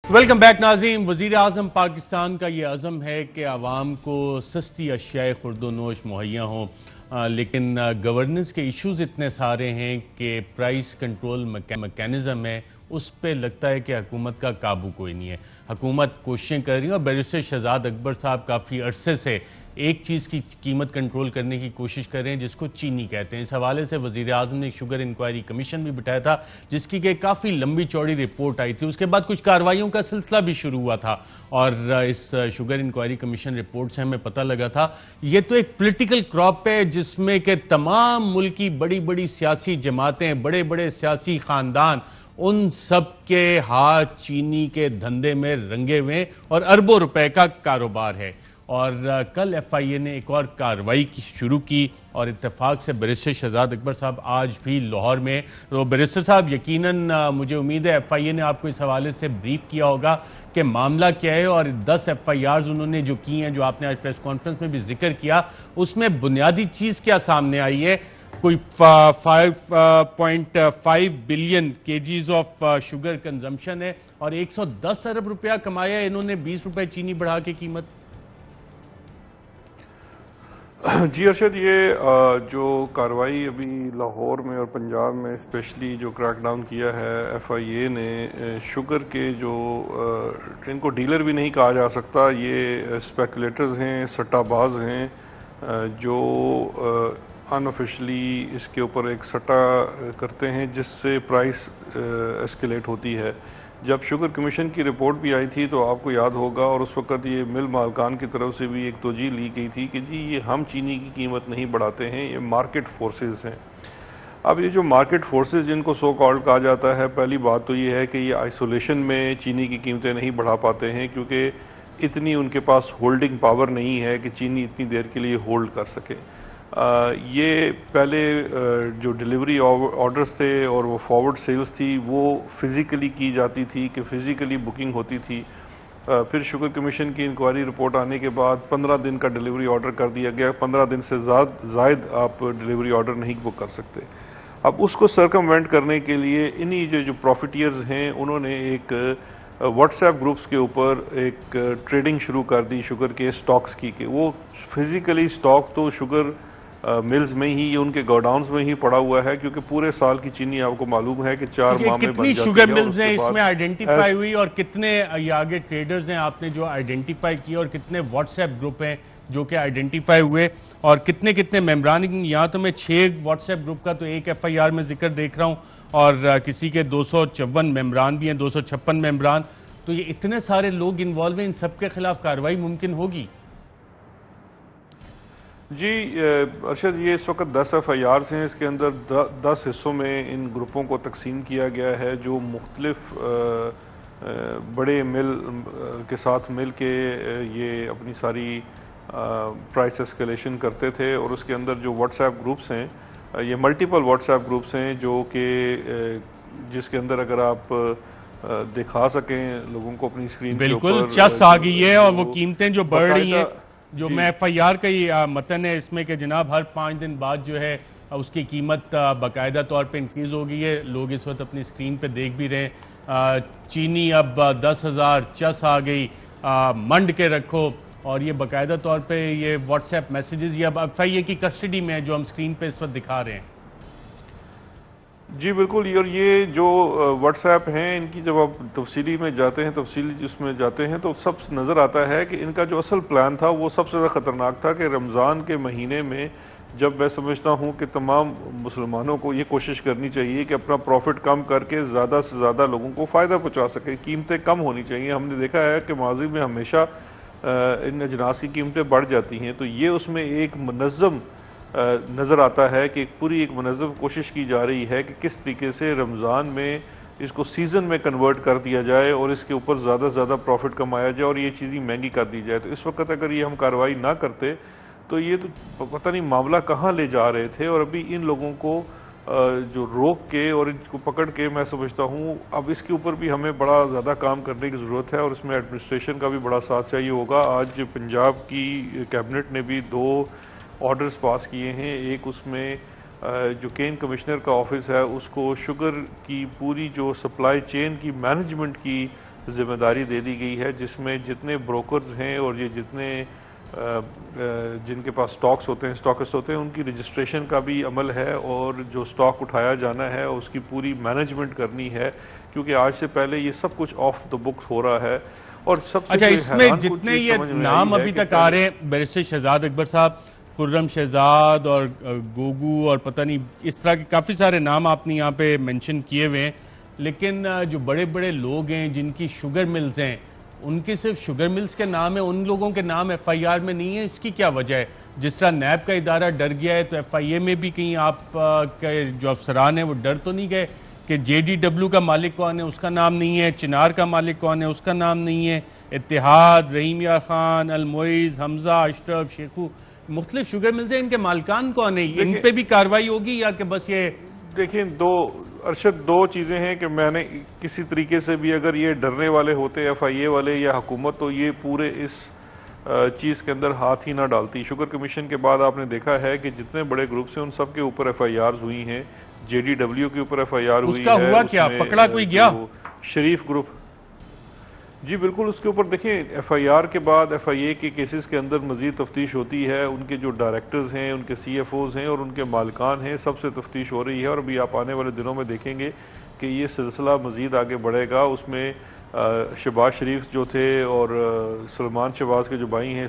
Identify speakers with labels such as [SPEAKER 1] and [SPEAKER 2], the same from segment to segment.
[SPEAKER 1] Welcome back नाज़रीन। वज़ीर आज़म पाकिस्तान का ये अज़म है कि आवाम को सस्ती अशियाए खुर्दोनोश मुहैया हों, लेकिन गवर्नेंस के इश्यूज़ इतने सारे हैं कि प्राइस कंट्रोल मैकेनिज़्म है उस पर लगता है कि हुकूमत का काबू कोई नहीं है। हुकूमत कोशिशें कर रही है और बैरिस्टर शहजाद अकबर साहब काफ़ी अरसे से एक चीज़ की कीमत कंट्रोल करने की कोशिश कर रहे हैं जिसको चीनी कहते हैं। इस हवाले से वज़ीर आज़म ने एक शुगर इंक्वायरी कमीशन भी बिठाया था जिसकी कि काफ़ी लंबी चौड़ी रिपोर्ट आई थी। उसके बाद कुछ कार्रवाइयों का सिलसिला भी शुरू हुआ था और इस शुगर इंक्वायरी कमीशन रिपोर्ट से हमें पता लगा था ये तो एक पॉलिटिकल क्रॉप है जिसमें के तमाम मुल्क की बड़ी बड़ी सियासी जमातें, बड़े बड़े सियासी ख़ानदान, उन सब के हाथ चीनी के धंधे में रंगे हुए और अरबों रुपए का कारोबार है। और कल एफआईए ने एक और कार्रवाई शुरू की और इत्तेफाक से बैरिस्टर शहजाद अकबर साहब आज भी लाहौर में। तो बैरिस्टर साहब, यकीनन मुझे उम्मीद है एफआईए ने आपको इस हवाले से ब्रीफ किया होगा कि मामला क्या है और 10 एफआईआर्स उन्होंने जो की हैं, जो आपने आज प्रेस कॉन्फ्रेंस में भी जिक्र किया, उसमें बुनियादी चीज़ क्या सामने आई है? कोई 5.5 billion KGs of sugar consumption है और 110 अरब रुपया कमाया इन्होंने 20 रुपए चीनी बढ़ा के कीमत।
[SPEAKER 2] जी अरशद, ये जो कार्रवाई अभी लाहौर में और पंजाब में स्पेशली जो क्रैकडाउन किया है एफआईए ने, शुगर के जो इनको डीलर भी नहीं कहा जा सकता, ये स्पेकुलेटर्स हैं, सट्टाबाज हैं, जो अनऑफिशियली इसके ऊपर एक सट्टा करते हैं जिससे प्राइस एस्केलेट होती है। जब शुगर कमीशन की रिपोर्ट भी आई थी तो आपको याद होगा, और उस वक़्त ये मिल मालकान की तरफ से भी एक तोजी ली गई थी कि जी ये हम चीनी की कीमत नहीं बढ़ाते हैं, ये मार्केट फोर्सेस हैं। अब ये जो मार्केट फोर्सेस जिनको सो कॉल्ड कहा जाता है, पहली बात तो ये है कि ये आइसोलेशन में चीनी की कीमतें नहीं बढ़ा पाते हैं क्योंकि इतनी उनके पास होल्डिंग पावर नहीं है कि चीनी इतनी देर के लिए होल्ड कर सके। ये पहले जो डिलीवरी ऑर्डर्स थे और वो फॉरवर्ड सेल्स थी वो फिज़िकली की जाती थी कि फ़िज़िकली बुकिंग होती थी। फिर शुगर कमीशन की इंक्वायरी रिपोर्ट आने के बाद 15 दिन का डिलीवरी ऑर्डर कर दिया गया। 15 दिन से ज़ायद आप डिलीवरी ऑर्डर नहीं बुक कर सकते। अब उसको सर्कमवेंट करने के लिए इन्हीं जो प्रॉफिटियर्स हैं उन्होंने एक व्हाट्सएप ग्रुप्स के ऊपर एक ट्रेडिंग शुरू कर दी शुगर के स्टॉक्स की, कि वो फिज़िकली स्टॉक तो शुगर मिल्स में ही, उनके गोडाउन्स में ही पड़ा हुआ है क्योंकि पूरे साल की चीनी आपको मालूम है कि 4 माह में बन जाती है।
[SPEAKER 1] शुगर मिल्स हैं इसमें आइडेंटिफाई हुई और कितने ये आगे ट्रेडर्स हैं आपने जो आइडेंटिफाई किए और कितने व्हाट्सएप ग्रुप हैं जो कि आइडेंटिफाई हुए और कितने कितने मेम्बरान? यहाँ तो मैं 6 व्हाट्सएप ग्रुप का तो एक एफआईआर में जिक्र देख रहा हूँ और किसी के 254 मेम्बरान भी हैं, 256 मेम्बरान। तो ये इतने सारे लोग इन्वॉल्व हैं, इन सबके खिलाफ कार्रवाई मुमकिन होगी?
[SPEAKER 2] जी अरशद, ये इस वक्त 10 एफआईआर्स हैं। इसके अंदर 10 हिस्सों में इन ग्रुपों को तकसीम किया गया है जो मुख्तलिफ बड़े मिल के साथ मिल के ये अपनी सारी प्राइस एस्केलेशन करते थे। और उसके अंदर जो व्हाट्सएप ग्रुप्स हैं, ये मल्टीपल व्हाट्सएप ग्रुप्स हैं जो कि जिसके अंदर अगर आप दिखा सकें लोगों को अपनी स्क्रीन के ऊपर,
[SPEAKER 1] बिल्कुल चस आ गई है और वो कीमतें जो बढ़ रही हैं, जो मैं एफआईआर का ही मतन है इसमें कि जनाब हर 5 दिन बाद जो है उसकी कीमत बाकायदा तौर पे इंक्रीज़ हो गई है। लोग इस वक्त अपनी स्क्रीन पे देख भी रहे हैं। चीनी अब 10,000 चस आ गई, मंड के रखो, और ये बाकायदा तौर पे ये व्हाट्सएप मैसेजेस ये अब एफआईए की कस्टडी में है जो हम स्क्रीन पे इस वक्त दिखा रहे हैं।
[SPEAKER 2] जी बिल्कुल, और ये जो व्हाट्सएप हैं इनकी जब आप तफसीली में जाते हैं, तफसीली जिसमें जाते हैं तो सब नज़र आता है कि इनका जो असल प्लान था वो सबसे ज़्यादा ख़तरनाक था कि रमज़ान के महीने में, जब मैं समझता हूँ कि तमाम मुसलमानों को ये कोशिश करनी चाहिए कि अपना प्रॉफिट कम करके ज़्यादा से ज़्यादा लोगों को फ़ायदा पहुँचा सके, कीमतें कम होनी चाहिए। हमने देखा है कि माजी में हमेशा इन अजनास की कीमतें बढ़ जाती हैं, तो ये उसमें एक मुनज़्ज़म नज़र आता है कि पूरी एक मुनज़्ज़म कोशिश की जा रही है कि किस तरीके से रमज़ान में इसको सीज़न में कन्वर्ट कर दिया जाए और इसके ऊपर ज़्यादा से ज़्यादा प्रॉफिट कमाया जाए और ये चीज़ें महंगी कर दी जाए। तो इस वक्त अगर ये हम कार्रवाई ना करते तो ये तो पता नहीं मामला कहाँ ले जा रहे थे। और अभी इन लोगों को जो रोक के और इनको पकड़ के, मैं समझता हूँ अब इसके ऊपर भी हमें बड़ा ज़्यादा काम करने की ज़रूरत है और इसमें एडमिनिस्ट्रेशन का भी बड़ा साथ चाहिए होगा। आज पंजाब की कैबिनेट ने भी 2 ऑर्डर्स पास किए हैं। एक उसमें जो केन कमिश्नर का ऑफिस है उसको शुगर की पूरी जो सप्लाई चेन की मैनेजमेंट की जिम्मेदारी दे दी गई है, जिसमें जितने ब्रोकर्स हैं और ये जितने जिनके पास स्टॉक्स होते हैं, स्टॉकिस्ट होते हैं, उनकी रजिस्ट्रेशन का भी अमल है और जो स्टॉक उठाया जाना है उसकी पूरी मैनेजमेंट करनी है, क्योंकि आज से पहले ये सब कुछ ऑफ द बुक्स हो रहा है। और सबसे
[SPEAKER 1] अच्छा, इसमें जितने ये नाम अभी तक आ रहे हैं, बैरिस्टर शहजाद अकबर साहब, खुर्रम शहजाद और गोगू और पता नहीं इस तरह के काफ़ी सारे नाम आपने यहाँ पे मेंशन किए हुए हैं, लेकिन जो बड़े बड़े लोग हैं जिनकी शुगर मिल्स हैं, उनके सिर्फ शुगर मिल्स के नाम है, उन लोगों के नाम एफआईआर में नहीं है। इसकी क्या वजह है? जिस तरह नैब का इदारा डर गया है, तो एफआईए में भी कहीं आप के जो अफसरान हैं वो डर तो नहीं गए कि JDW का मालिक कौन है, उसका नाम नहीं है, चिनार का मालिक कौन है, उसका नाम नहीं है, इत्तेहाद, रहीम यार खान, अलमोइज, हमजा, अशरफ, शेखू, मुख्तलिफ शुगर मिल्स हैं, इनके मालिकान कौन है? इन पे भी कार्रवाई होगी या कि बस ये?
[SPEAKER 2] देखिए, अरशद, दो चीज़ें हैं कि मैंने किसी तरीके से भी अगर ये डरने वाले होते एफआईए वाले या हुकूमत, तो ये पूरे इस चीज़ के अंदर हाथ ही ना डालती। शुगर कमीशन के बाद आपने देखा है कि जितने बड़े ग्रुप्स हैं उन सब के ऊपर एफआईआर हुई हैं। JDW के ऊपर एफआईआर हुई है।
[SPEAKER 1] उसका हुआ क्या? पकड़ा कोई गया?
[SPEAKER 2] शरीफ ग्रुप, जी बिल्कुल, उसके ऊपर देखें, एफआईआर के बाद एफआईए के केसेस के अंदर मजीद तफ्तीश होती है। उनके जो डायरेक्टर्स हैं, उनके CFOs हैं और उनके मालिकान हैं, सबसे तफ्तीश हो रही है। और अभी आप आने वाले दिनों में देखेंगे कि ये सिलसिला मजीद आगे बढ़ेगा। उसमें शहबाज शरीफ जो थे और सलमान शहबाज के जो भाई हैं,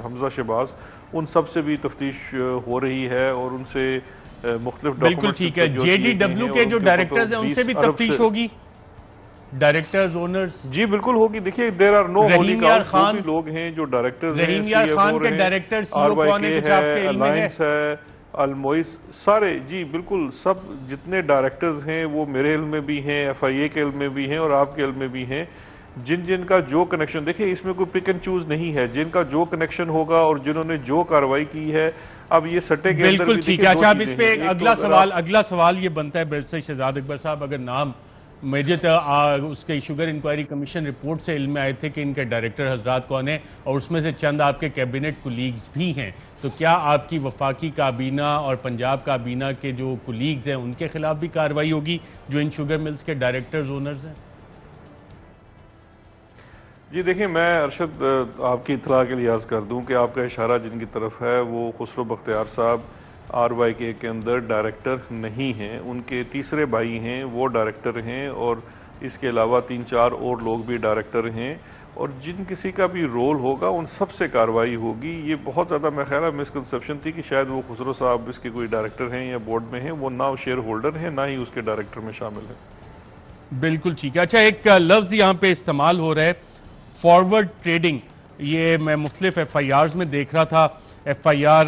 [SPEAKER 2] हमजा शहबाज, उन सब से भी तफ्तीश हो रही है और उनसे मुख्तलिफ डॉक्यूमेंट्स।
[SPEAKER 1] बिल्कुल ठीक है। JDW के जो डायरेक्टर्स हैं उनसे भी तफ्तीश होगी, डायरेक्टर्स, ओनर्स? जी
[SPEAKER 2] बिल्कुल होगी। देखिए, there are no holy cows, जो भी लोग हैं जो डायरेक्टर्स हैं,
[SPEAKER 1] रहीम यार खान के डायरेक्टर CEO कौन है, कुछ आपके इल्म में है?
[SPEAKER 2] अलमोइस, सारे, जी बिल्कुल, सब जितने डायरेक्टर्स हैं वो मेरे इल्म में भी हैं, एफआईए के इल्म में भी हैं और आपके इल्म में भी हैं। जिनका जो कनेक्शन, देखिए इसमें कोई पिक एंड चूज नहीं है, जिनका जो कनेक्शन होगा और जिन्होंने जो कार्रवाई की है, अब ये सट्टे के अंदर
[SPEAKER 1] बिल्कुल ठीक है। अच्छा, अब इस पे अगला सवाल ये बनता है बैरिस्टर शहजाद अकबर साहब, अगर नाम मुझे तो उसके शुगर इंक्वायरी कमीशन रिपोर्ट से इल्म में आए थे कि इनके डायरेक्टर हजरात कौन है और उसमें से चंद आपके कैबिनेट कुलीग्स भी हैं, तो क्या आपकी वफाकी काबीना और पंजाब काबीना के जो कुलीग्स हैं उनके खिलाफ भी कार्रवाई होगी जो इन शुगर मिल्स के डायरेक्टर्स, ओनर्स हैं?
[SPEAKER 2] जी देखिए, मैं अरशद आपकी इत्तला के लिए अर्ज़ कर दूं कि आपका इशारा जिनकी तरफ है वो खुसरो बख्तियार साहब RYK के अंदर डायरेक्टर नहीं हैं। उनके तीसरे भाई हैं, वो डायरेक्टर हैं और इसके अलावा 3-4 और लोग भी डायरेक्टर हैं और जिन किसी का भी रोल होगा उन सब से कार्रवाई होगी। ये बहुत ज़्यादा मेरा ख्याल है मिसकंसेप्शन थी कि शायद वो खुसरो साहब इसके कोई डायरेक्टर हैं या बोर्ड में हैं। वो ना शेयर होल्डर हैं, ना ही उसके डायरेक्टर में शामिल है।
[SPEAKER 1] बिल्कुल ठीक है। अच्छा, एक लफ्ज़ यहाँ पे इस्तेमाल हो रहा है, फॉरवर्ड ट्रेडिंग। ये मैं मुख्तलिफ FIRs में देख रहा था। FIR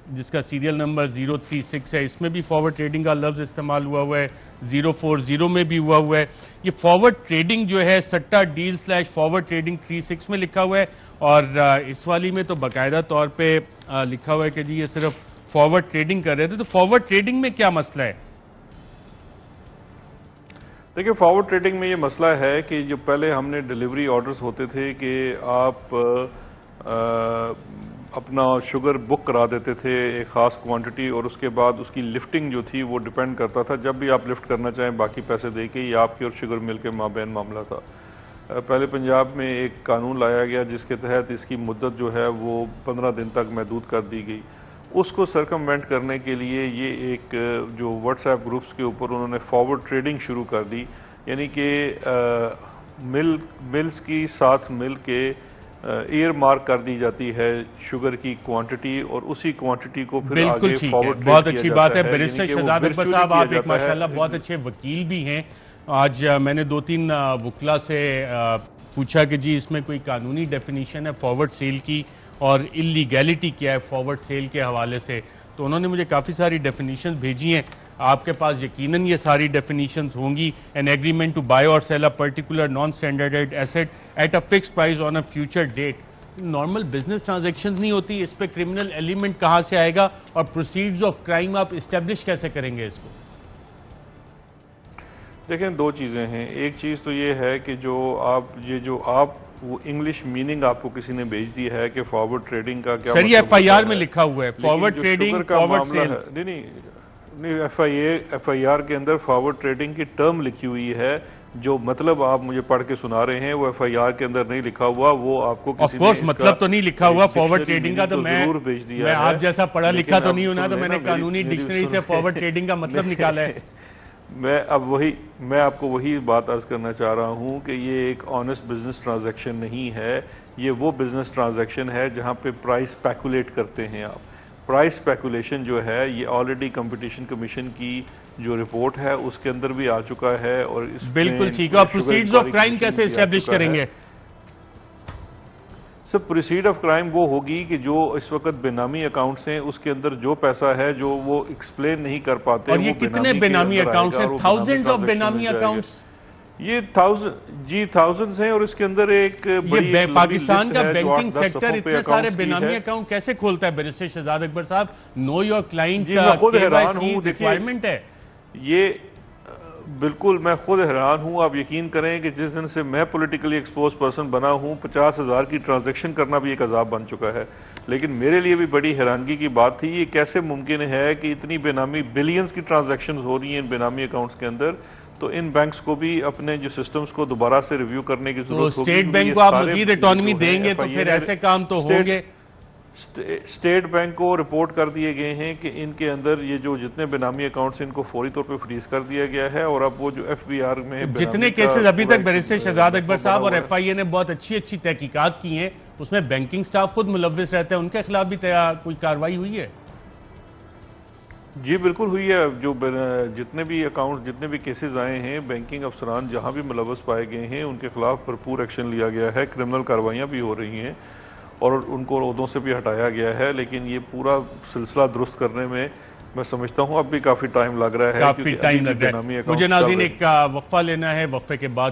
[SPEAKER 1] जिसका सीरियल नंबर 036 है, इसमें भी फॉरवर्ड ट्रेडिंग का लफ्ज़ इस्तेमाल हुआ है, 040 में भी हुआ है। ये फॉरवर्ड ट्रेडिंग जो है सट्टा डील / फॉरवर्ड ट्रेडिंग 36 में लिखा हुआ है और इस वाली में तो बाकायदा तौर पे लिखा हुआ है कि जी ये सिर्फ फॉरवर्ड ट्रेडिंग कर रहे थे। तो फॉरवर्ड ट्रेडिंग में क्या मसला है?
[SPEAKER 2] देखिए, फॉरवर्ड ट्रेडिंग में ये मसला है कि जो पहले हमने डिलीवरी ऑर्डर्स होते थे कि आप अपना शुगर बुक करा देते थे एक ख़ास क्वांटिटी और उसके बाद उसकी लिफ्टिंग जो थी वो डिपेंड करता था, जब भी आप लिफ्ट करना चाहें बाकी पैसे दे के, ये आपके और शुगर मिल के माबैन मामला था। पहले पंजाब में एक कानून लाया गया जिसके तहत इसकी मुद्दत जो है वो 15 दिन तक महदूद कर दी गई। उसको सरकमवेंट करने के लिए ये एक जो व्हाट्सएप ग्रुप्स के ऊपर उन्होंने फॉरवर्ड ट्रेडिंग शुरू कर दी, यानी कि मिल्स की साथ मिल के एयर मार्क कर दी जाती है शुगर की क्वांटिटी और उसी क्वांटिटी को फिर आगे फॉरवर्ड।
[SPEAKER 1] बहुत अच्छी बात है। बैरिस्टर शहजाद अकबर साहब, आप एक माशाल्लाह बहुत अच्छे वकील भी हैं। आज मैंने 2-3 वकला से पूछा कि जी इसमें कोई कानूनी डेफिनेशन है फॉरवर्ड सेल की और इलीगैलिटी क्या है फॉरवर्ड सेल के हवाले से, तो उन्होंने मुझे काफ़ी सारी डेफिनेशंस भेजी हैं। आपके पास यकीनन ये सारी डेफिनेशंस होंगी। एन एग्रीमेंट टू बाय और sell a particular non standardized asset at a fixed price on a future date. Normal business transactions नहीं होती, इस पे क्रिमिनल एलिमेंट कहाँ से आएगा और प्रोसीड्स ऑफ क्राइम आप इस्टेब्लिश कैसे करेंगे इसको?
[SPEAKER 2] देखें, दो चीज़ें हैं। एक चीज़ तो ये है कि जो आप वो इंग्लिश मीनिंग आपको किसी ने भेज दी है कि फॉरवर्ड ट्रेडिंग का क्या,
[SPEAKER 1] सर ये FIR में लिखा हुआ है फॉरवर्ड ट्रेडिंग, फॉरवर्ड सेल्स।
[SPEAKER 2] नहीं, FIR के अंदर फॉरवर्ड ट्रेडिंग की टर्म लिखी हुई है जो मतलब आप मुझे पढ़ के सुना रहे हैं वो एफआईआर के अंदर नहीं लिखा हुआ, वो आपको
[SPEAKER 1] ऑफ कोर्स मतलब तो नहीं लिखा हुआ फॉरवर्ड ट्रेडिंग का, तो
[SPEAKER 2] जरूर भेज दिया
[SPEAKER 1] मैं आप जैसा पढ़ा लिखा तो नहीं हूं ना, तो मैंने
[SPEAKER 2] मेरी
[SPEAKER 1] कानूनी डिक्शनरी से फॉरवर्ड ट्रेडिंग का मतलब निकाला है।
[SPEAKER 2] मैं आपको वही बात अर्ज करना चाह रहा हूं कि ये एक ऑनेस्ट बिजनेस ट्रांजैक्शन नहीं है, ये वो बिजनेस ट्रांजैक्शन है जहां पे प्राइस स्पेकुलेट करते हैं आप। प्राइस स्पेकुलेशन जो है ये ऑलरेडी कंपटीशन कमीशन की जो रिपोर्ट है उसके अंदर भी आ चुका है, और इस
[SPEAKER 1] बिल्कुल ठीक है। और प्रोसीड्स ऑफ क्राइम कैसे एस्टेब्लिश करेंगे?
[SPEAKER 2] सर प्रोसीड ऑफ क्राइम वो होगी कि जो इस वक्त बेनामी अकाउंट्स हैं उसके अंदर जो पैसा है जो वो एक्सप्लेन नहीं कर पाते,
[SPEAKER 1] और ये कितने बेनामी अकाउंट्स हैं? थाउजेंड्स ऑफ बेनामी अकाउंट्स,
[SPEAKER 2] ये थाउजेंड्स हैं, और इसके अंदर एक
[SPEAKER 1] ये पाकिस्तान का बैंकिंग सेक्टर इतने सारे बेनामी अकाउंट कैसे खोलता है? बैरिस्टर शहजाद अकबर साहब, नो योर क्लाइंट रिक्वायरमेंट है
[SPEAKER 2] ये। बिल्कुल मैं खुद हैरान हूं। आप यकीन करें कि जिस दिन से मैं पॉलिटिकली एक्सपोज पर्सन बना हूं 50,000 की ट्रांजैक्शन करना भी एक अजाब बन चुका है, लेकिन मेरे लिए भी बड़ी हैरानगी की बात थी ये कैसे मुमकिन है कि इतनी बेनामी बिलियंस की ट्रांजैक्शन हो रही हैं इन बेनामी अकाउंट्स के अंदर। तो इन बैंक्स को भी अपने जो सिस्टम्स को दोबारा से रिव्यू करने की जरूरत होगी।
[SPEAKER 1] स्टेट बैंक को आप मजीद ऑटोनॉमी देंगे तो फिर ऐसे काम तो होंगे।
[SPEAKER 2] स्टेट बैंक को रिपोर्ट कर दिए गए हैं कि इनके अंदर ये जो जितने बेनामी अकाउंट्स इनको फौरी तौर पे फ्रीज कर दिया गया है, और अब वो जो एफबीआर में
[SPEAKER 1] जितने केसेस अभी तक बैरिस्टर शहजाद अकबर साहब और एफआईए ने बहुत अच्छी अच्छी तहकीकात की हैं उसमें बैंकिंग स्टाफ खुद मुलव्विस रहता है, उनके खिलाफ भी कोई कार्रवाई हुई है?
[SPEAKER 2] जी बिल्कुल हुई है। जो जितने भी अकाउंट जितने भी केसेस आए हैं बैंकिंग अफसरान जहां भी मुलव्वस पाए गए हैं उनके खिलाफ भरपूर एक्शन लिया गया है, क्रिमिनल कार्रवाइयां भी हो रही हैं और उनको ओहदों से भी हटाया गया है। लेकिन ये पूरा सिलसिला दुरुस्त करने में मैं समझता हूं अब भी काफी टाइम लग रहा है,
[SPEAKER 1] काफी टाइम लग रहा है। मुझे नाज़रीन एक वक्फा लेना है, वक्फे के बाद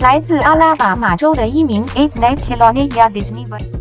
[SPEAKER 3] 来自阿拉巴马州的一名 Ape Net Helone 亚迪尼文。